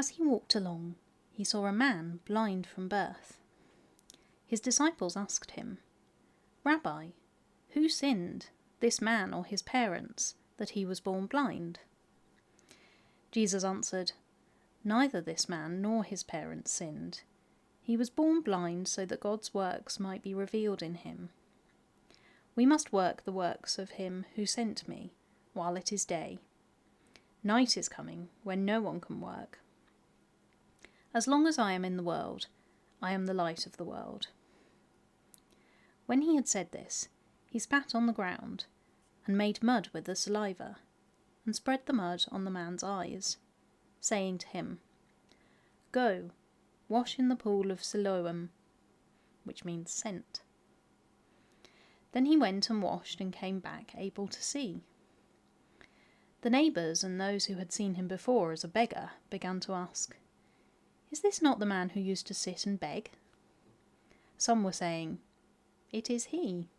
As he walked along, he saw a man blind from birth. His disciples asked him, "Rabbi, who sinned, this man or his parents, that he was born blind?" Jesus answered, "Neither this man nor his parents sinned. He was born blind so that God's works might be revealed in him. We must work the works of him who sent me, while it is day. Night is coming, when no one can work. As long as I am in the world, I am the light of the world." When he had said this, he spat on the ground, and made mud with the saliva, and spread the mud on the man's eyes, saying to him, "Go, wash in the pool of Siloam," which means sent. Then he went and washed and came back able to see. The neighbours and those who had seen him before as a beggar began to ask, "Is this not the man who used to sit and beg?" Some were saying, "It is he."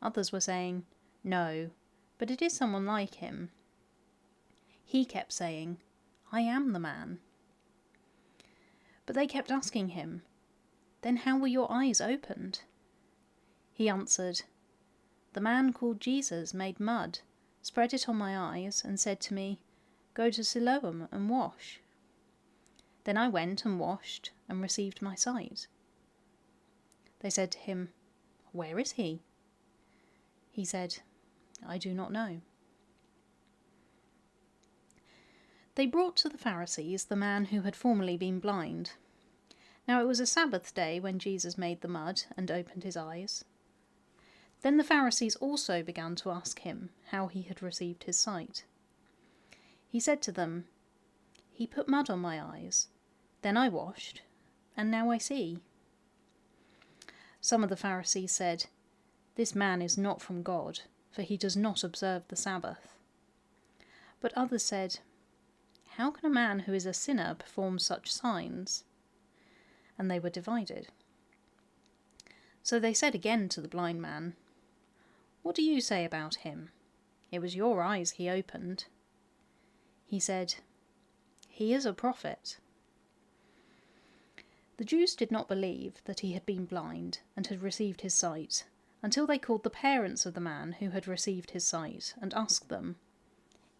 Others were saying, "No, but it is someone like him." He kept saying, "I am the man." But they kept asking him, "Then how were your eyes opened?" He answered, "The man called Jesus made mud, spread it on my eyes, and said to me, 'Go to Siloam and wash.' Then I went and washed and received my sight." They said to him, "Where is he?" He said, "I do not know." They brought to the Pharisees the man who had formerly been blind. Now it was a Sabbath day when Jesus made the mud and opened his eyes. Then the Pharisees also began to ask him how he had received his sight. He said to them, "He put mud on my eyes, then I washed, and now I see." Some of the Pharisees said, "This man is not from God, for he does not observe the Sabbath." But others said, "How can a man who is a sinner perform such signs?" And they were divided. So they said again to the blind man, "What do you say about him? It was your eyes he opened." He said, "He is a prophet." The Jews did not believe that he had been blind and had received his sight until they called the parents of the man who had received his sight and asked them,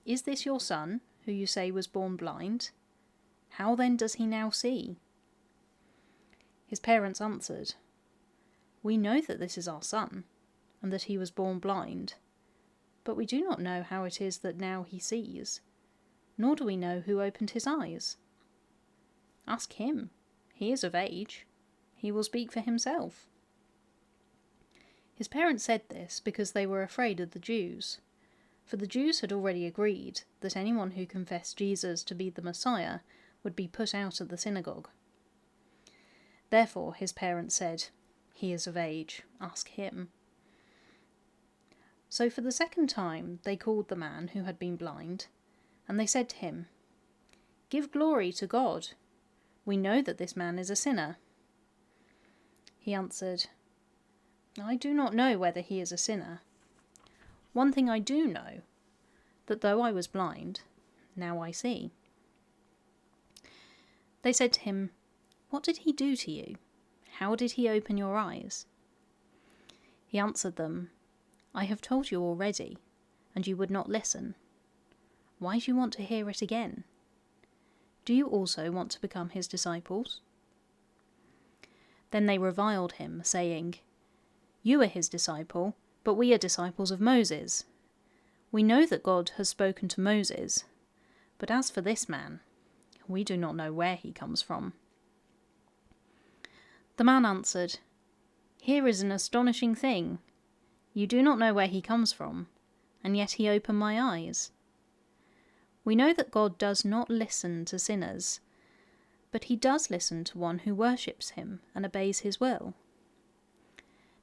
"Is this your son, who you say was born blind? How then does he now see?" His parents answered, "We know that this is our son, and that he was born blind, but we do not know how it is that now he sees, nor do we know who opened his eyes. Ask him. He is of age. He will speak for himself." His parents said this because they were afraid of the Jews, for the Jews had already agreed that anyone who confessed Jesus to be the Messiah would be put out of the synagogue. Therefore his parents said, "He is of age. Ask him." So for the second time they called the man who had been blind, and they said to him, "Give glory to God. We know that this man is a sinner." He answered, "I do not know whether he is a sinner. One thing I do know, that though I was blind, now I see." They said to him, "What did he do to you? How did he open your eyes?" He answered them, "I have told you already, and you would not listen. Why do you want to hear it again? Do you also want to become his disciples?" Then they reviled him, saying, "You are his disciple, but we are disciples of Moses. We know that God has spoken to Moses, but as for this man, we do not know where he comes from." The man answered, "Here is an astonishing thing. You do not know where he comes from, and yet he opened my eyes. We know that God does not listen to sinners, but he does listen to one who worships him and obeys his will.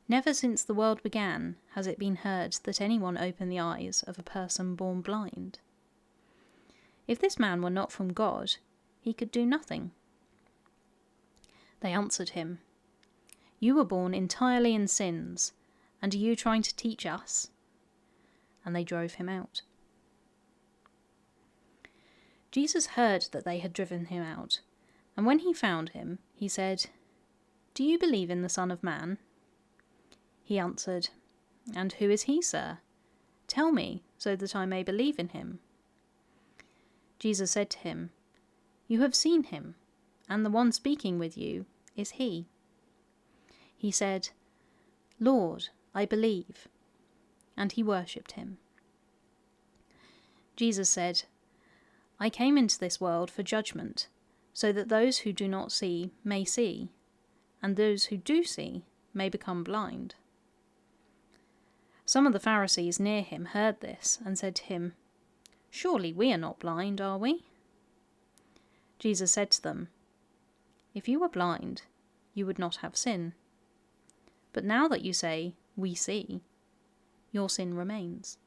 Never since the world began has it been heard that anyone opened the eyes of a person born blind. If this man were not from God, he could do nothing." They answered him, "You were born entirely in sins, and are you trying to teach us?" And they drove him out. Jesus heard that they had driven him out, and when he found him, he said, "Do you believe in the Son of Man?" He answered, "And who is he, sir? Tell me, so that I may believe in him." Jesus said to him, "You have seen him, and the one speaking with you is he." He said, "Lord, I believe," and he worshipped him. Jesus said, "I came into this world for judgment, so that those who do not see may see, and those who do see may become blind." Some of the Pharisees near him heard this and said to him, "Surely we are not blind, are we?" Jesus said to them, "If you were blind, you would not have sin. But now that you say, 'We see,' your sin remains."